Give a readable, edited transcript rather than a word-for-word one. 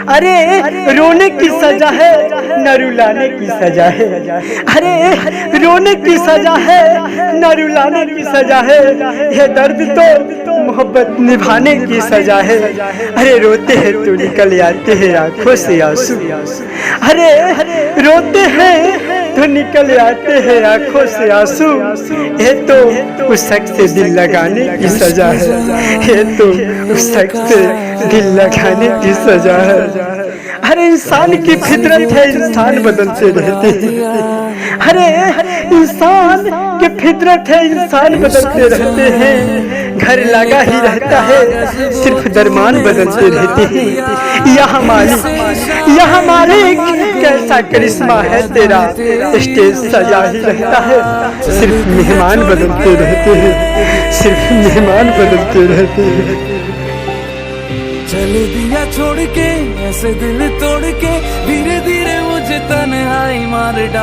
अरे रोने की सजा है न रुलाने की सजा है। अरे रोने की सजा है न रुलाने की सजा है। ये दर्द तो मोहब्बत निभाने की सजा है। अरे रोते हैं तो निकल आते हैं आंखों से आंसू। अरे रोते हैं तो निकल आते हैं आंखों से आंसू। ये तो उस शख्स से दिल लगाने की सजा है। ये तो उस शख्स से दिल लगाने की सजा है। हर इंसान की फितरत है, इंसान बदलते रहते हैं। अरे इंसान की फितरत है, इंसान बदलते रहते हैं। घर लगा ही रहता है, सिर्फ दरमान बदलते रहते हैं। यहाँ मालिक कैसा करिश्मा है तेरा, स्टेज सजा ही रहता है। सिर्फ मेहमान बदलते रहते हैं, सिर्फ मेहमान बदलते रहते हैं। चल दिया छोड़ के ऐसे दिल तोड़ के, धीरे धीरे मुझे तन्हाई मार डाला।